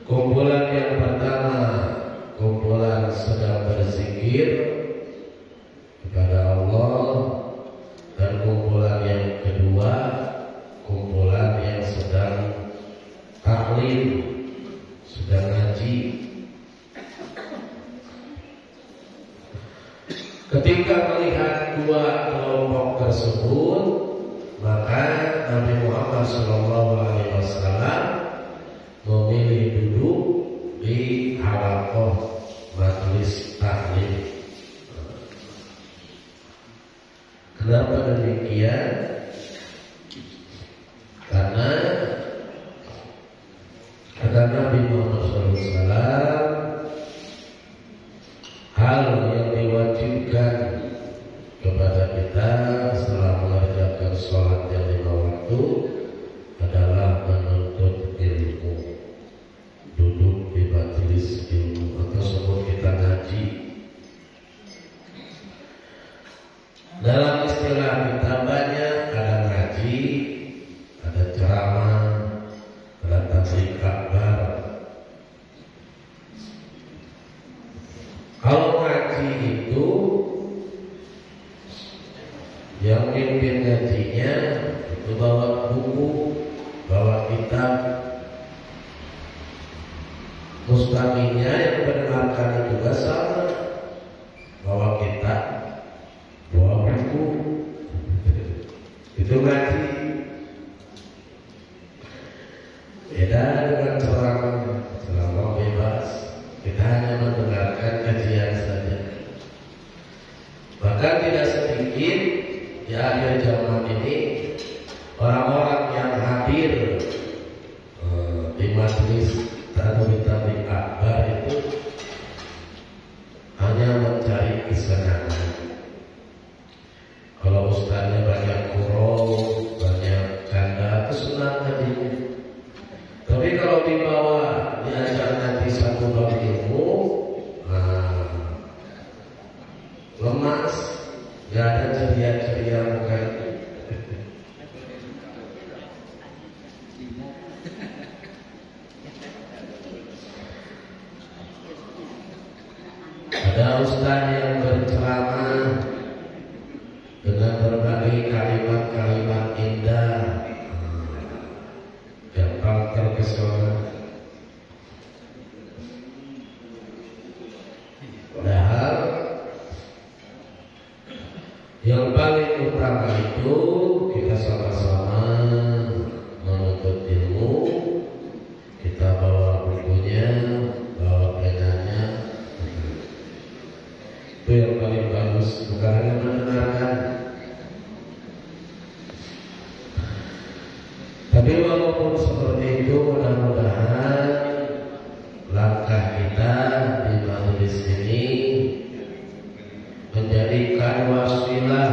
Kumpulan yang pertama kumpulan sedang berzikir kepada Allah, dan kumpulan yang kedua kumpulan yang sedang taklim, sedang ngaji. Ketika melihat dua kelompok tersebut, maka Nabi Muhammad SAW memilih duduk di halaqah majelis taklim. Kenapa demikian? Karena kata Nabi Muhammad SAW, hal yang diwajibkan kepada kita setelah mengerjakan sholat yang 5 waktu adalah menuntut ilmu, duduk di majelis ilmu atau sebut kita ngaji. Dalam istilah kita banyak, ada ngaji, ada ceramah, ada tabligh akbar. Kalau ngaji itu yang mimpin ngajinya itu bawa buku, bawa kitab. Mustaminya yang mendengarkan juga sama, bawa kitab, bawa buku. Itu ngaji. Beda dengan ceramah bebas. Kita hanya mendengarkan kajian saja. Bahkan tidak sedikit di akhir zaman ini orang-orang yang hadir di majelis tabligh akbar itu hanya mencari kesenangan. Kalau ustaznya banyak gurau, banyak canda, itu senang hatinya. Tapi kalau dibawa diajak nanti satu bab ilmu, lemas, gak ada ceria-ceria mukanya. Ada ustaz yang berceramah dengan berbagai kalimat-kalimat indah, gampang terpesona. Padahal yang paling utama itu kita sama-sama menuntut ilmu. Kita bawa bukunya, bawa penanya. Itu yang paling bagus, bukan hanya mendengarkan. Tapi walaupun seperti itu, mudah-mudahan langkah kita di majelis ini menjadikan wasilah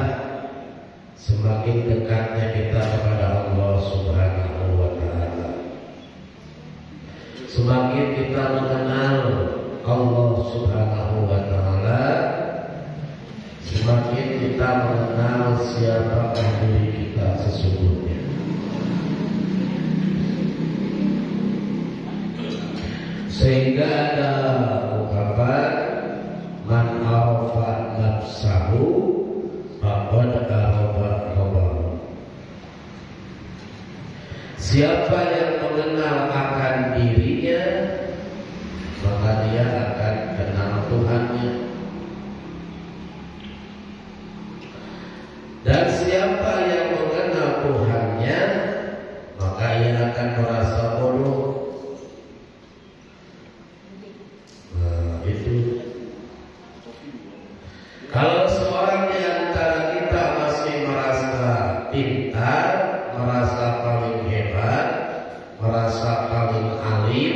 semakin dekatnya kita kepada Allah Subhanahu wa Ta'ala. Semakin kita mengenal Allah Subhanahu wa Ta'ala, semakin kita mengenal siapakah diri kita sesungguhnya. Sehingga ada ungkapan, man arafa nafsahu faqad arafa rabbahu. Siapa yang mengenal akan dirinya, maka dia akan kenal Tuhannya. Dan siapa yang mengenal Tuhannya, maka ia akan merasa bodoh. Kalau seorang di antara kita masih merasa pintar, merasa paling hebat, merasa paling alim,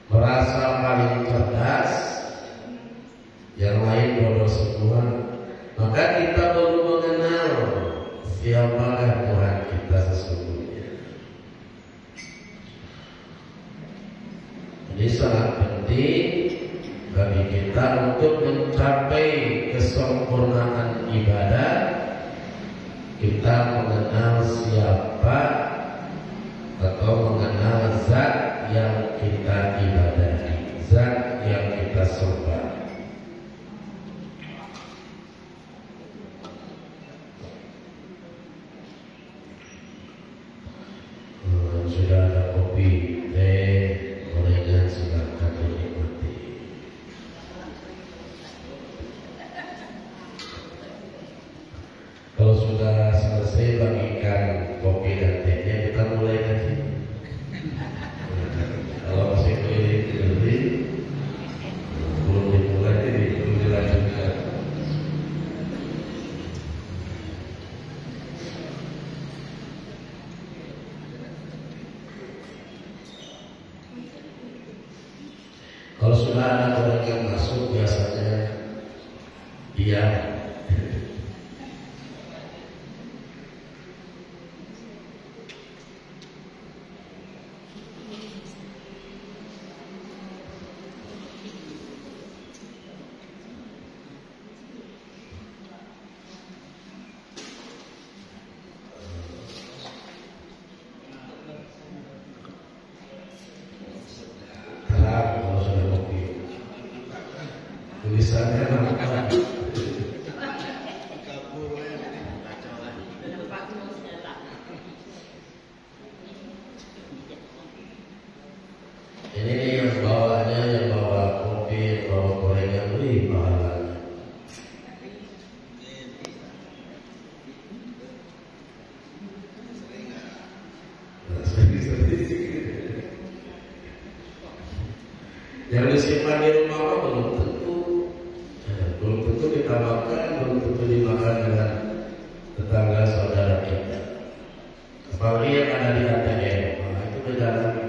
merasa paling cerdas, yang lain bodoh semua, maka kita perlu mengenal siapakah Tuhan kita sesungguhnya. Ini sangat penting bagi kita untuk mencapai kesempurnaan ibadah. Kita mengenal siapa atau mengenal zat yang kita ibadahi, zat yang kita sembah. Sudah ada kopi, teh, gorengan, silakan dinikmati. Kalau sudah selesai bagikan kopi dan tehnya, kita mulai lagi. Kalau masih keliling-keliling, belum dimulai, jadi belum dilanjutkan. Kalau sudah ada orang yang masuk, biasanya dia kalau sudah kopi tulisannya nampak. Ini nih yang bawanya, yang bawa kopi, yang bawa gorengan, beli pahalanya. Yang disimpan di rumah belum tentu, belum tentu kita makan, belum tentu dimakan dengan tetangga saudara kita. Apalagi yang ada di ATM, nah itu beda lagi.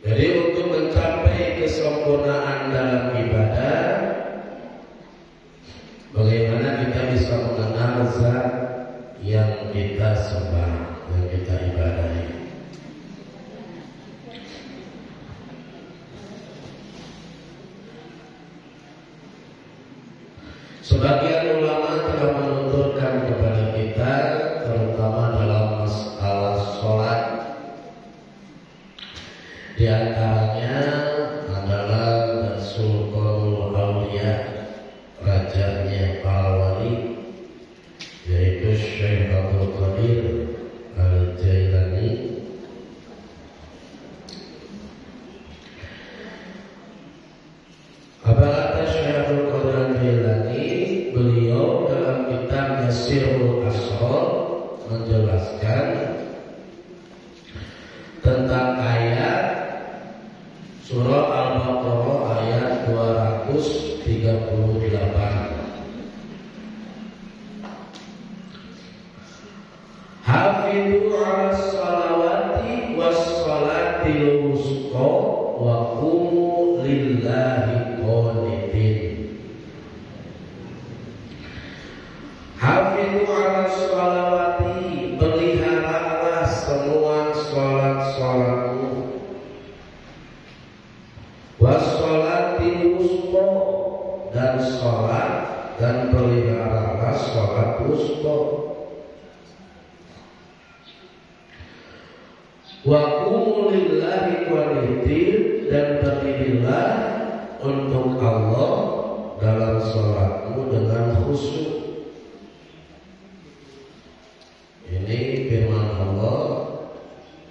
Jadi untuk mencapai kesempurnaan dalam ibadah, bagaimana kita bisa mengenal zat yang kita sembah, yang kita ibadahi. Sebagian ulama telah menuturkan kepada kita, terutama dalam masalah sholat, di antaranya adalah Sultanul Auliya, rajanya para wali, yaitu Syekh Abdul Qadir Al-Jailani. Apa kata Syekh Abdul Qadir Al-Jailani? Beliau dalam kitab Sirrul Asrar menjelaskan tentang ayat surah Al-Baqarah ayat 238. Hafidhu 'alas salawati was salatil wusta wa qumu lillahi qanitin. Hafidhu 'alas salawati, peliharalah semua salat-salatmu, was salatil wusta, dan salat, dan peliharalah salat wusta. Wa qumu lillahi qanitin, dan berdirilah untuk Allah dalam salatmu dengan khusyuk. Ini firman Allah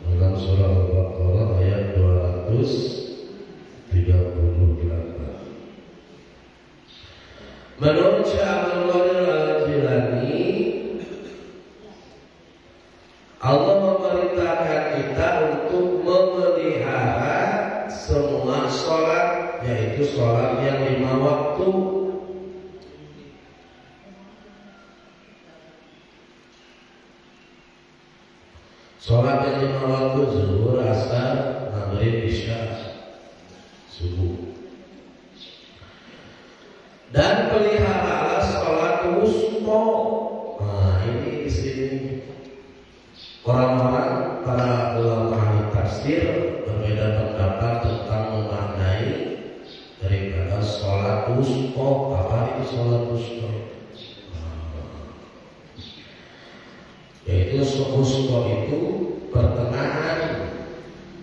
dalam surah Al-Baqarah ayat 238. Menurut Syekh Abdul Qadir Al-Jilani, Allah memerintahkan kita untuk memelihara semua sholat, yaitu sholat yang 5 waktu. Sholat yang 5 waktu, zuhur, asar, maghrib, isya, subuh. Dan peliharalah sholat wusta. Nah, ini di sini orang-orang, para ulama ahli tafsir berbeda pendapat tentang memaknai daripada sholat wusta. Apa itu sholat wusta? Yaitu wusta itu pertengahan,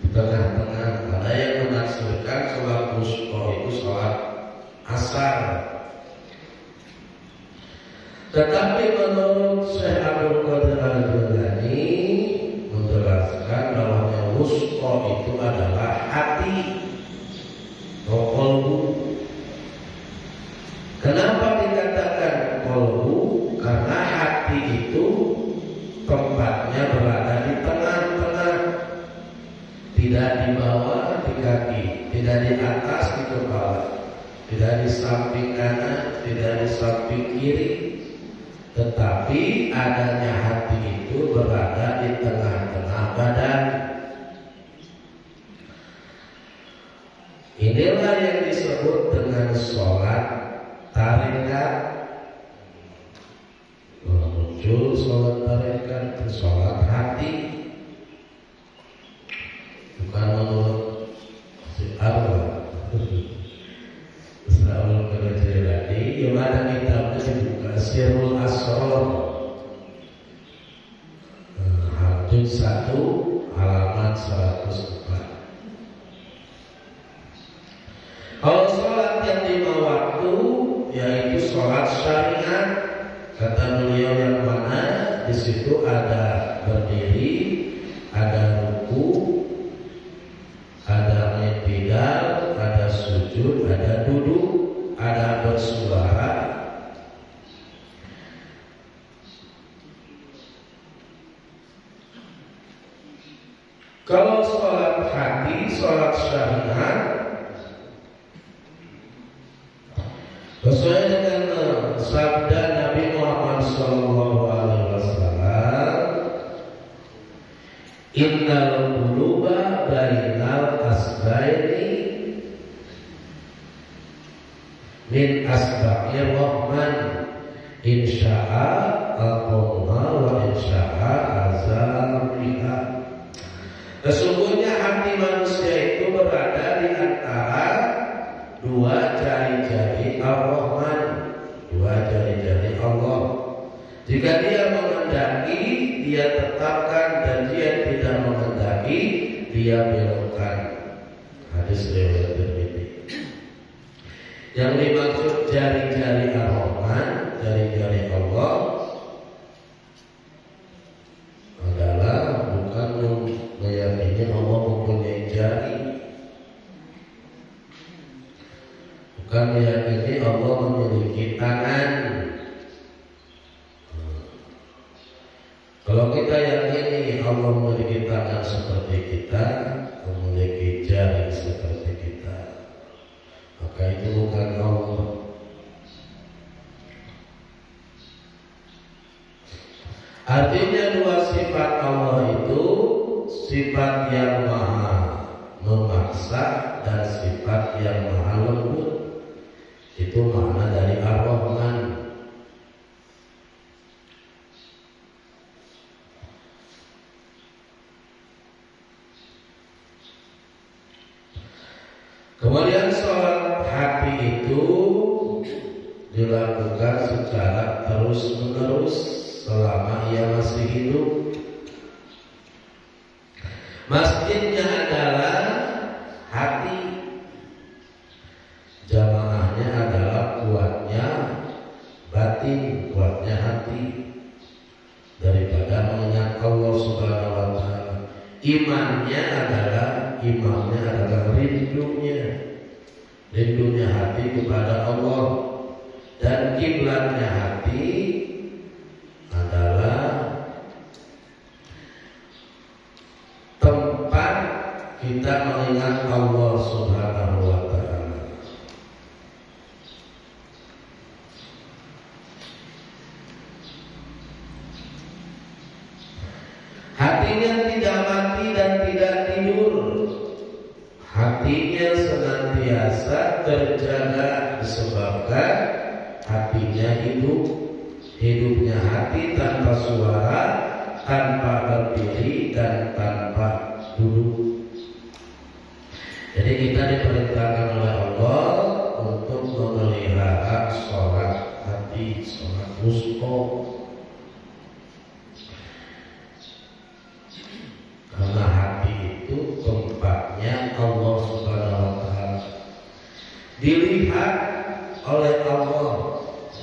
di tengah-tengah. Ada yang menafsirkan sholat wusta itu sholat asar. Tetapi menurut Syekh Abdul Qadir Al-Jilani menjelaskan bahwa wusta itu adalah hati atau qalbu. Kenapa dikatakan qalbu? Karena hati itu tempatnya berada di tengah-tengah, tidak di bawah di kaki, tidak di atas di kepala, tidak di samping kanan, tidak di samping kiri, tetapi adanya hati itu berada di tengah-tengah badan. Inilah yang disebut dengan sholat tarekat. Muncul sholat tarekat itu sholat hati, bukan menurut si Arwa. Selalu belajar lagi. Yang ada kitabnya dibuka Sirul Asrar, juz 1 halaman 104. Kalau sholat yang 5 waktu, yaitu sholat syariat, kata beliau yang mana di situ ada berdiri, ada ruku, ada i'tidal, ada sujud, ada duduk, ada bersuara. Kalau sholat hati, sholat syariat, sesuai dengan sabda Nabi Muhammad SAW, innal quluba bainal asbaini min asba'ir rahman insya'a aqamha wa insya'a azamriha. Sesungguhnya hati manusia itu berada di antara dua jari-jari Ar-Rahman, dua jari-jari Allah. Jika dia menghendaki, dia tetapkan, dan dia tidak menghendaki, dia belokkan. Hadis riwayat Tirmidzi. Yang dimaksud jari-jari Ar-Rahman, jari-jari Allah, adalah bukan meyakini Allah mempunyai jari, bukan meyakini Allah memiliki tangan. Kalau kita yakini Allah memiliki tangan seperti kita, memiliki jari seperti kita, maka itu bukan Allah. Artinya dua sifat Allah itu sifat yang maha memaksa dan sifat yang maha lembut. Itu makna dari Ar-Rahman. Kemudian sholat hati itu dilakukan secara terus-menerus selama ia masih hidup. Masjidnya adalah hati, jamaahnya adalah kuatnya batin, kuatnya hati daripada mengingat Allah Subhanahu wa Ta'ala. Imannya adalah rindunya hati kepada Allah, dan kiblatnya hati adalah tempat kita mengingat Allah Subhanahu wa Ta'ala. Hatinya tidak mati dan tidak tidur. Hatinya senantiasa terjaga disebabkan hatinya hidup. Hidupnya hati tanpa suara, tanpa berdiri, dan tanpa duduk. Jadi kita diperintahkan oleh Allah untuk memelihara sholat hati, sholat wusta.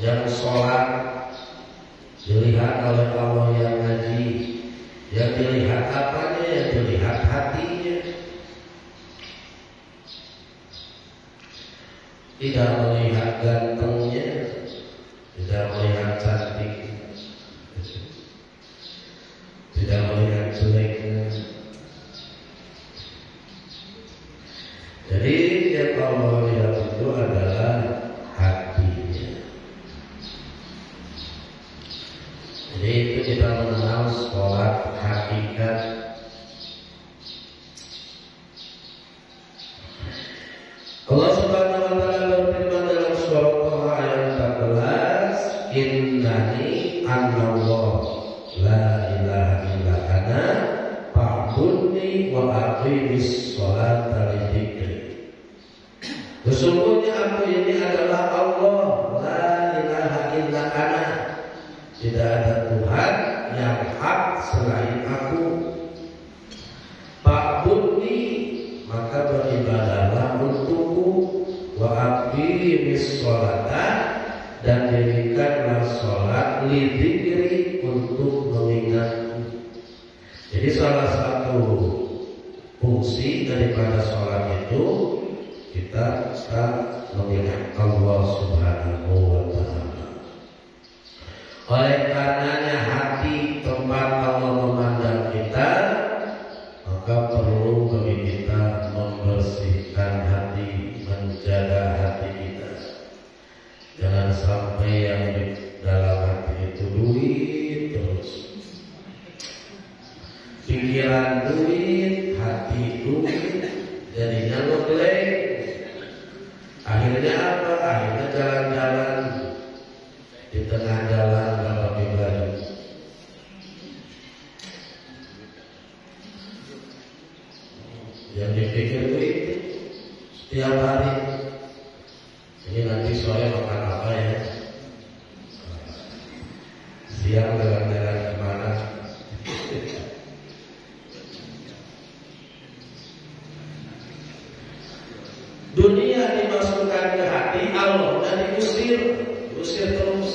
yang sholat dilihat oleh Allah yang ngaji, yang dilihat apanya, yang dilihat hatinya, tidak melihat gantengnya, tidak melihat cantiknya, tidak melihat jeleknya. Jadi yang Allah lihat itu adalah hatinya. Jadi itu kita mengenal sholat hakikat. Allah Subhanahu wa taala berfirman dalam surah Taha ayat 14, "Innani anallah la ilaha illa ana fa'budni wa aqimis sholata li dzikri." Sesungguhnya aku ini adalah Allah, la ilaha illa ana. Tidak ada Tuhan yang hak selain aku. Fa'budni, maka beribadahlah untukku, wa aqimis sholata, dan dirikanlah sholat li dzikri, untuk mengingatku. Jadi salah satu fungsi daripada sholat itu kita mengingat Allah Subhanahu wa taala. Oleh karenanya hati tempat Allah memandang kita, maka perlu bagi kita membersihkan hati, menjaga hati kita. Jangan sampai yang di dalam hati itu duit terus, pikiran duit, hati duit, jadinya ngebleng. Akhirnya apa? Akhirnya jalan-jalan di tengah jalan nggak pakai baju. Yang dipikir duit setiap hari. Ini nanti sore makan apa ya? Siang jalan-jalan kemana? Dunia dimasukkan ke hati Allah dan diusir terus.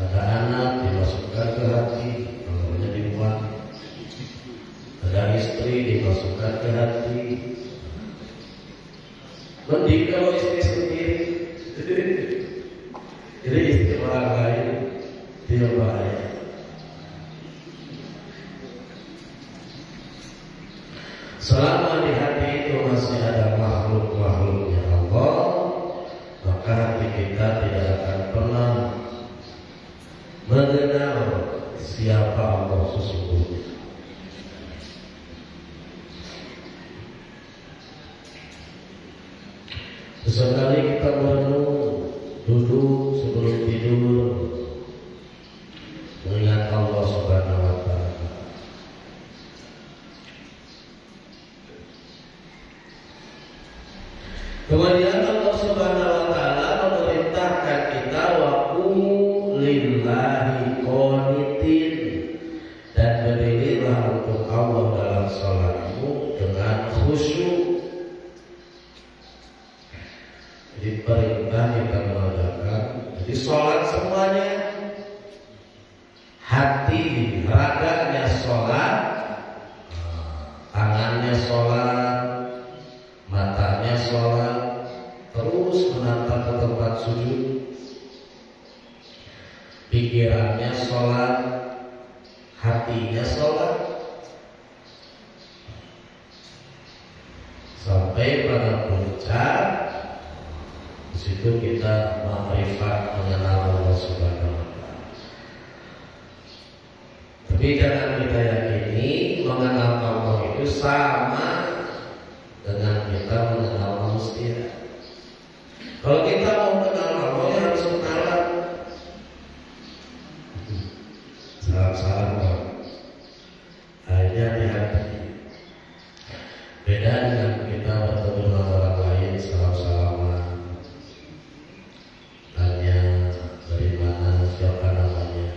Ada anak dimasukkan ke hati, Allahnya dibuang. Ada istri dimasukkan ke hati. Mending kalau istri sendiri. Jadi istri orang lain tidak bahaya. Selama di hati itu masih ada makhluk-makhluknya Allah, maka hati kita tidak akan pernah mengenal siapa Allah sesungguhnya. Sesekali kita merenung, duduk sebelum tidur, mengingat Allah Subhanahu wa taala. Kemudian Allah Subhanahu wa taala memerintahkan kita waqumu lillahi qanitin, dan berdirilah untuk Allah dalam salatmu dengan khusyuk. Jadi perintah kita mengadakan, jadi salat semuanya, hati, raganya salat, tangannya salat, matanya sholat, terus menatap ke tempat sujud, pikirannya sholat, hatinya sholat, sampai pada puncak. Di situ kita makrifat mengenal Allah Subhanahu wa taala. Tapi jangan kita yakini mengenal Allah itu sama dengan kita mengenal manusia. Kalau kita mau kenal Allah ya harus kenalan. Salam-salam. Akhirnya hati-hati. Beda dengan kita bertemu dengan orang lain, salam-salaman, tanya dari mana, siapa namanya.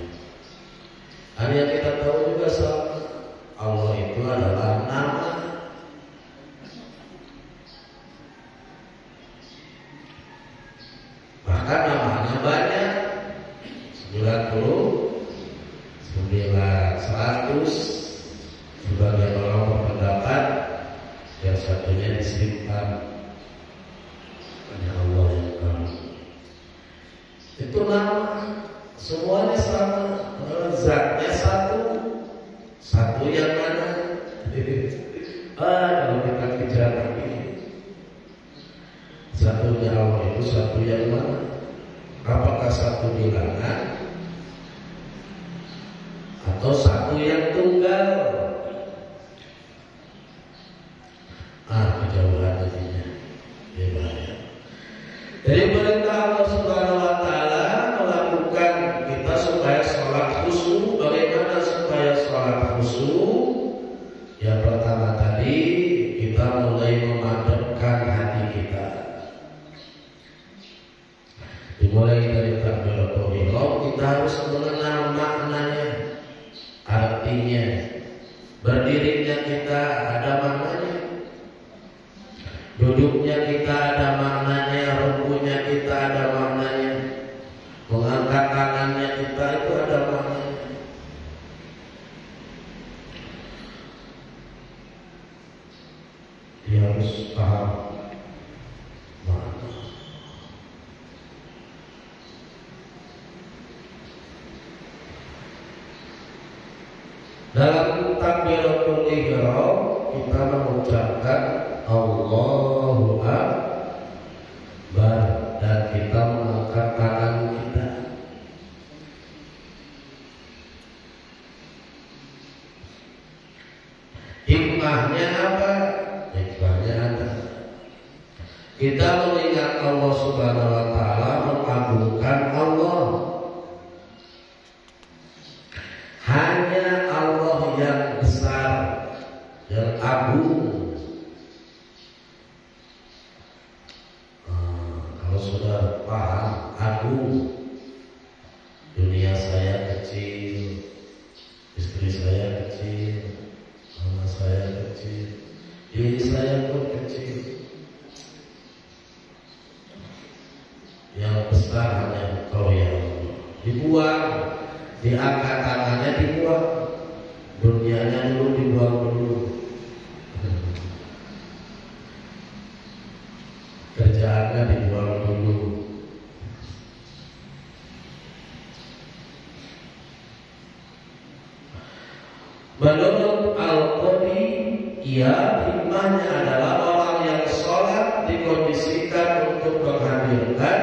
Hanya kita tahu juga sama Allah itu adalah nama. satunya disimpan hanya Allah yang tahu. Itu nama, semuanya sama, zatnya satu yang mana? Kalau kita kejar ini, satunya Allah itu satu yang mana? Apakah satu bilangan atau satu yang tunggal? Kejauhan jadinya bahaya. Jadi perintah Allah Subhanahu wa taala melakukan kita supaya sholat khusyuk. Bagaimana supaya sholat khusyuk? Yang pertama tadi kita mulai memadamkan hati kita. Dimulai dari takbiratul ihram, kita harus mengenal maknanya, artinya. Berdirinya kita ada maknanya, duduknya kita ada maknanya, rukunya kita ada maknanya, mengangkat tangannya kita itu ada maknanya. Dia harus paham makna. Dalam takbiratul ihram kita mengucapkan Allahu Akbar dan kita mengangkat tangan kita. Hikmahnya apa? Hikmahnya ada. Kita mengingat Allah Subhanahu wa taala, mengagungkan Allah. Hanya Allah yang besar, yang agung. Kalau sudah paham agung, dunia saya kecil, istri saya kecil, anak saya kecil, diri saya pun kecil. Yang besar hanya Engkau ya Allah. Dibuang, diangkat tangannya, dibuang, dunianya dulu dibuang dulu, kerjaannya dibuang dulu. Menurut Al-Qadi, hikmahnya adalah orang yang sholat dikondisikan untuk menghadirkan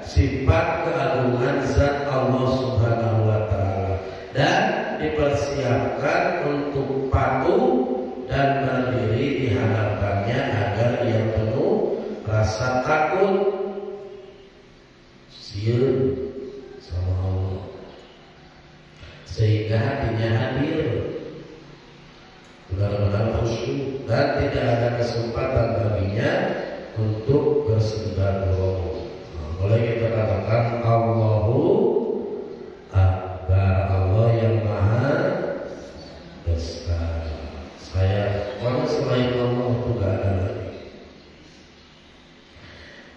sifat keagungan zat Allah Subhanahu wa taala dan dipersiapkan untuk patuh dan berdiri di hadapannya agar ia penuh rasa takut siul sama Allah, sehingga hatinya hadir benar-benar khusyuk dan tidak ada kesempatan baginya untuk bersembahullah. Boleh kita katakan Allahu Akbar, Allah yang maha besar. Orang selain Allah itu gak ada lagi.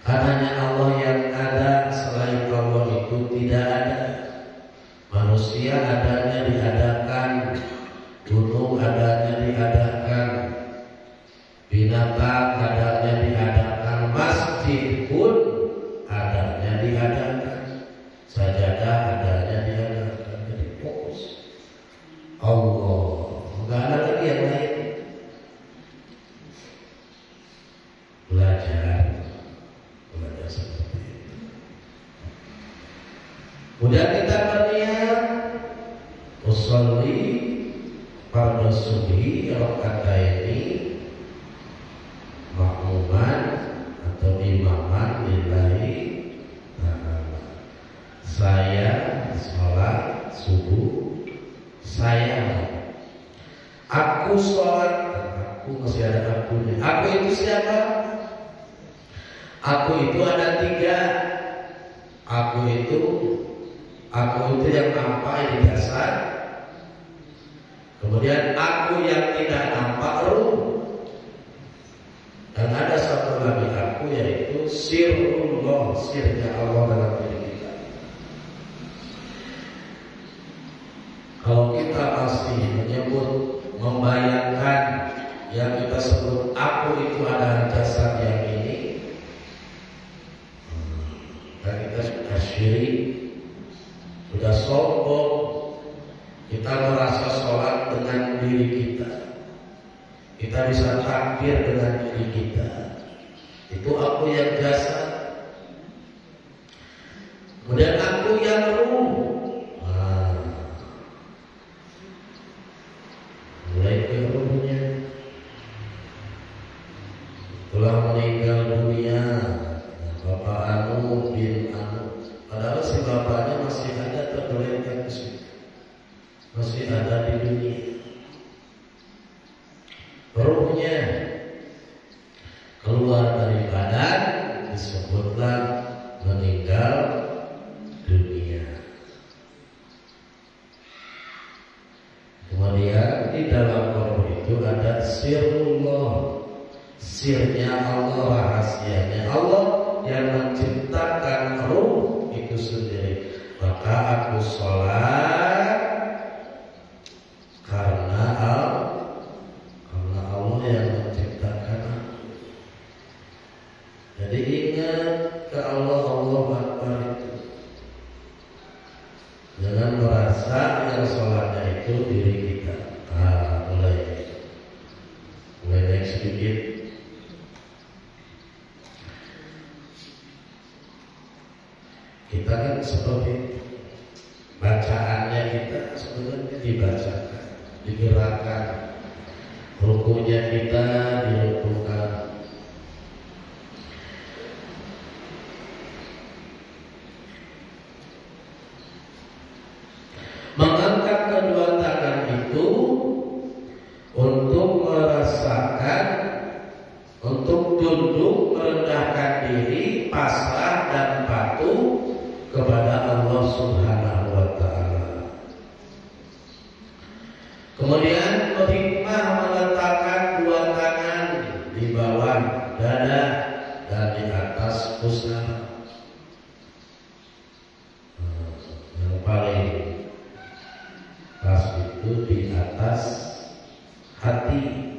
Karenanya Allah yang ada, selain Allah itu tidak ada. Manusia adanya diadakan, gunung adanya diadakan, binatang adanya diadakan, masjid pun adanya diadakan, sajadah adanya diadakan. Jadi fokus Allah, nggak ada lagi yang lain. Belajar seperti itu. Kemudian kita berniat usolli fardhu subhi rakaataini makmuman atau imaman lillahi ta'ala. Saya sholat subuh, aku sholat, aku masih ada akunya. Aku itu siapa? Aku itu ada 3. Aku itu yang nampak di dasar. Kemudian aku yang tidak nampak ruh. Dan ada satu lagi aku, yaitu sirrullah, sirnya Allah dalam diri kita. Kalau kita masih menyebut, membayangkan yang kita sebut disebut aku itu adalah jasad yang ini, dan kita sudah syirik, sudah sombong. Kita merasa sholat dengan diri kita, kita bisa takbir dengan diri kita. Itu aku yang jasad. Kemudian aku yang ruh. Mulai ke ruhnya. Telah meninggal dunia Bapak Anu bin Anu. Padahal si bapaknya masih ada tergeletak di situ, masih ada di dunia. Ruhnya keluar dari badan, disebutlah meninggal dunia. Kemudian di dalam ruh itu ada sirullah, sirnya Allah, rahasianya Allah yang menciptakan ruh itu sendiri. Maka aku sholat karena Allah yang menciptakan aku. Jadi ingat ke Allah Akbar itu, jangan merasa yang sholatnya itu diri kita. Mulai naik sedikit. Kita kan seperti bacaannya kita sebenarnya dibacakan, digerakkan, rukunya kita dirukukan. Mengangkat kedua tangan itu untuk merasakan, untuk tunduk merendahkan diri, pasrah dan patuh kepada Allah Subhanahu wa Ta'ala. Kemudian berhikmah meletakkan dua tangan di bawah dada dan di atas pusar. Yang paling pas itu di atas hati.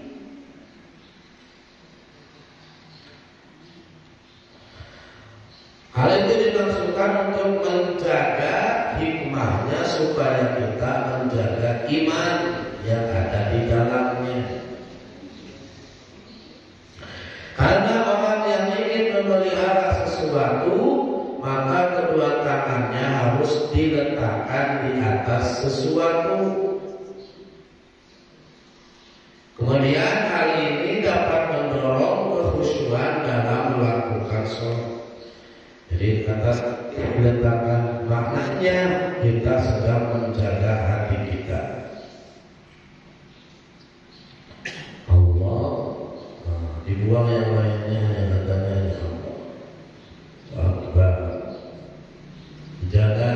Hal itu dimaksudkan untuk menjaga hikmahnya supaya kita menjaga iman yang ada di dalamnya. Karena orang yang ingin memelihara sesuatu, maka kedua tangannya harus diletakkan di atas sesuatu. Kemudian hal ini dapat mendorong kekhusyuan dalam melakukan sholat. Jadi atas diletakkan maknanya kita sedang menjaga hati kita. Allah, dibuang yang lainnya yang adanya ya Allah. Akbar. Jaga.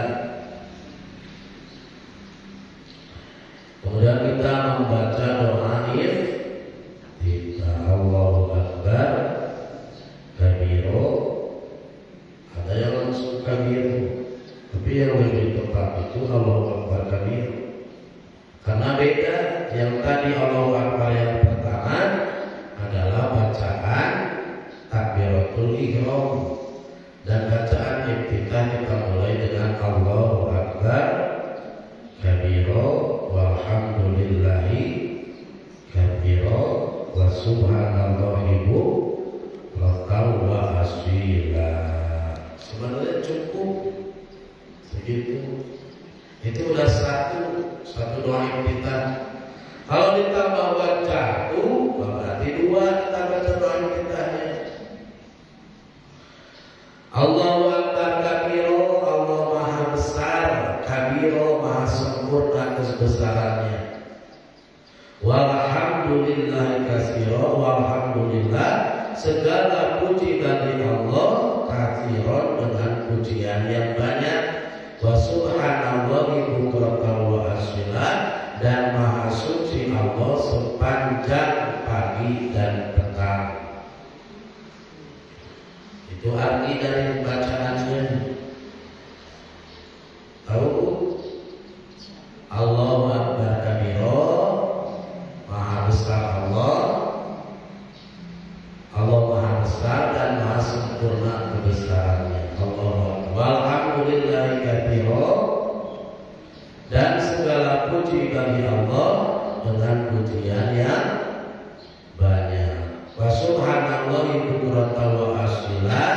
Kemudian kita membaca doa kita Allahu Akbar kabiro. Ada yang langsung kabiro, tapi yang lebih tepat itu Allahu Akbar kabiro. Karena beda, yang tadi Allahu Akbar yang pertama adalah bacaan takbiratul ihram, dan bacaan iftitah kita mulai dengan Allahu Akbar kabiro walhamdulillahi kabiro wa subhanallahi bukratan wa asila. Sebenarnya cukup segitu. Itu udah satu doa iftitah. Kalau ditambah wajahku berarti dua kita baca doa iftitahnya. Allahu Akbar kabiro, Allah maha besar, kabiro maha sempurna kebesarannya. Walhamdulillah katsiro, walhamdulillah segala puji bagi Allah, katsiron dengan pujian yang banyak, wa subhanallahi bukratan wa asila, dan maha suci Allah sepanjang pagi dan petang. Itu arti dari bacaannya. Tahu? Allahu Akbar kabiro, maha besar Allah, kebesarannya. Walhamdulillahi katsira, dan segala puji bagi Allah dengan pujian yang banyak. Wa subhanallahi bukratan wa asila,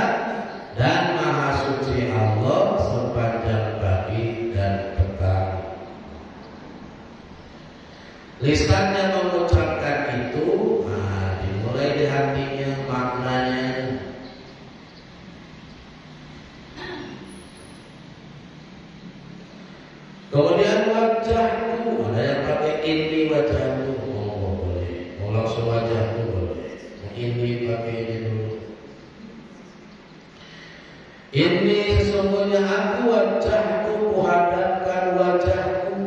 dan maha suci Allah sepanjang pagi dan petang. Lisannya mengucapkan itu, dimulai di hatinya maknanya. Kemudian wajahku, ada yang pakai ini wajahku, boleh. Mau langsung wajahku boleh. Ini pakai ini dulu. Ini sesungguhnya aku wajahku, kuhadapkan wajahku.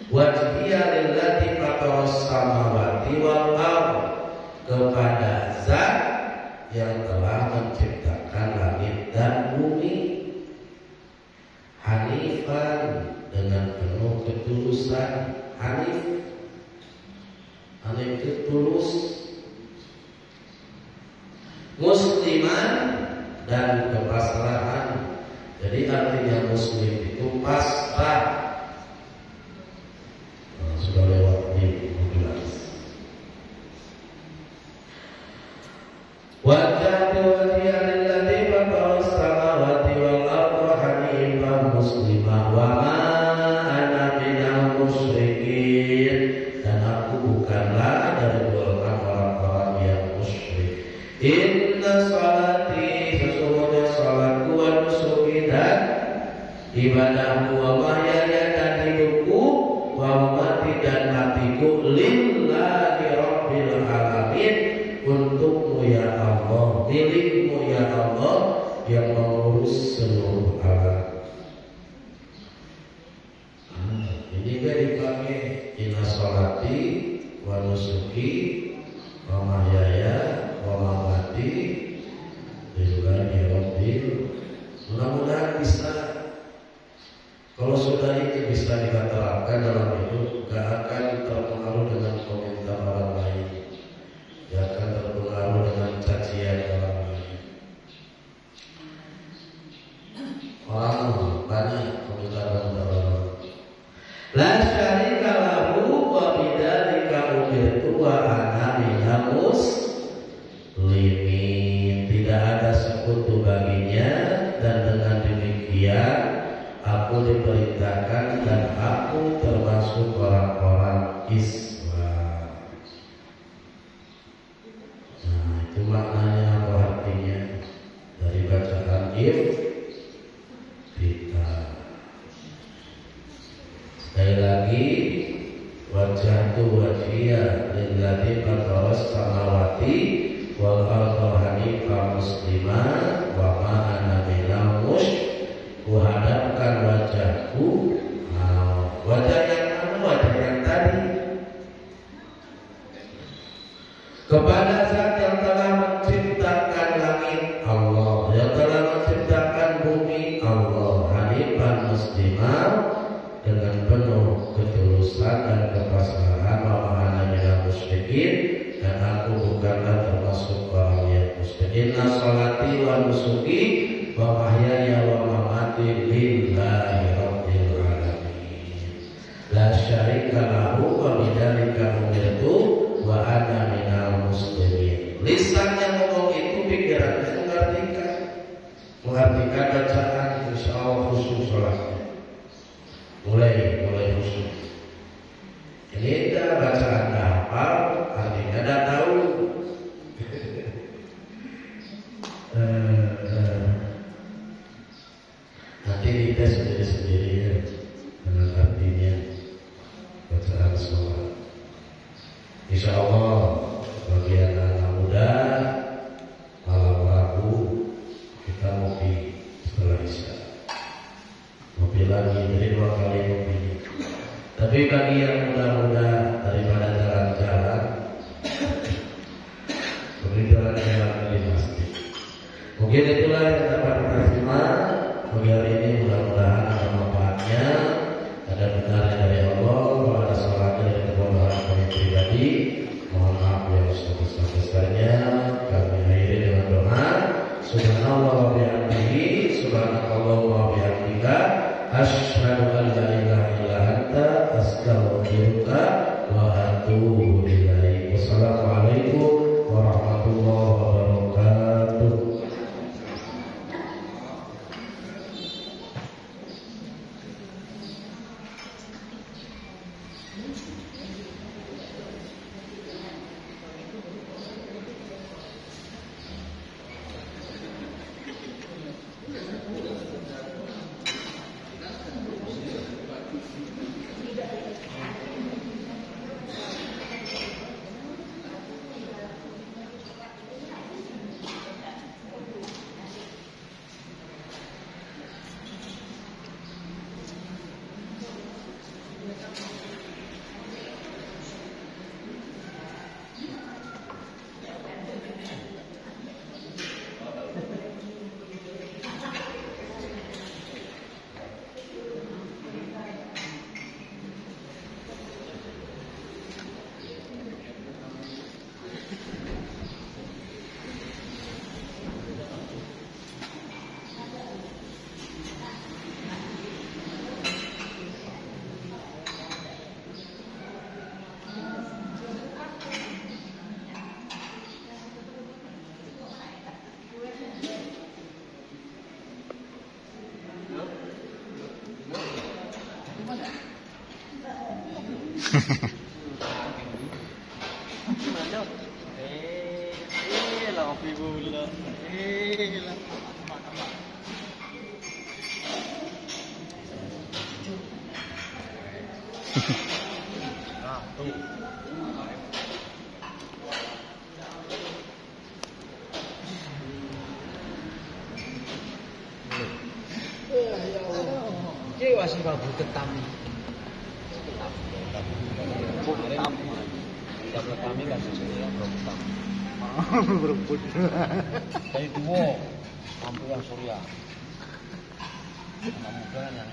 Wajhiya lillati fataras samawati wal ardh, kepada Zat yang telah menciptakan langit dan bumi. Hanifan, dengan penuh ketulusan. Hanif itu tulus. Musliman, dan kepasrahan. Jadi artinya muslim itu pasrah. Sudah lewat di 11. Wajhatu wajhiya lillati fataras samawati wal ardh hanifan musliman wa ma ana minal musyrikin, dan aku bukanlah dari golongan orang-orang yang musyrik. Inna salati, sesungguhnya salatku, wa nusuki, dan ibadahku, wa mahyaya, dan hidupku, wa mamati, dan matiku, lillahi rabbil alamin, untukmu ya Allah, milikmu ya Allah yang mengurus seluruh alam. Ini kan dipakai inna sholati wa nusuki wa mahyaya wa mamati lillahi rabbil. Mudah-mudahan bisa. Kalau sudah itu bisa diterapkan dalam hidup, gak akan terpengaruh dengan komentar orang lain, gak akan terpengaruh dengan cacian orang lain. Orang banyak komentar orang lain. La syarika lahu wa bidzalika umirtu wa ana minal muslimin. Tidak ada sekutu baginya, dan dengan demikian aku diperintahkan dan aku termasuk orang-orang Islam. Nah, itu maknanya atau artinya dari bacaan kita. Sekali lagi, wajhatu wajhiya lillati fataras samawati wal ardh hanifan musliman wa ma ana minal musyrikin. Kuhadapkan wajahku, wajah yang mana? Wajah yang tadi, kepada Zat yang telah menciptakan langit, Allah, yang telah menciptakan bumi, Allah. Hanifan musliman, dengan penuh ketulusan dan kepasrahan, wa ana minal musyrikin, dan aku bukanlah termasuk orang yang musyrik. Inna sholati wa nusuki wa mahyaya wa mamati lillahi rabbil alamin. La syarika lahu wa bidzalika umirtu wa ana minal muslimin. Lisannya ngomong itu, pikirannya mengartikan bacaan, insyaallah khusyuk sholatnya. Mulai khusyuk. Ini dah bacaan dah hafal, artinya dah tahu. Nanti dites sendiri-sendiri ya, dengan artinya bacaan sholat. Insya Allah bagi anak-anak muda, malam Rabu kita ngopi setelah Isya. Ngopi lagi, jadi 2 kali ngopi. Tapi bagi yang muda-muda, daripada jalan-jalan, beri jalan-jalan di masjid. Mungkin itulah yang dapat kita simak bagi hari ini. Mudah-mudahan ada manfaatnya, ada benarnya dari Allah, ada salahnya dari kebodohan kami pribadi. Mohon maaf yang sebesar-besarnya. Kami akhiri dengan doa. Subhanallah. Gimana? Lah kopi pula. Lah. Nah, tuh. Ini masih babu ketam. Ketam. Kalau kami kan sebenarnya ketam. Berebut. Dari dua lampu yang surya. Anak muda yang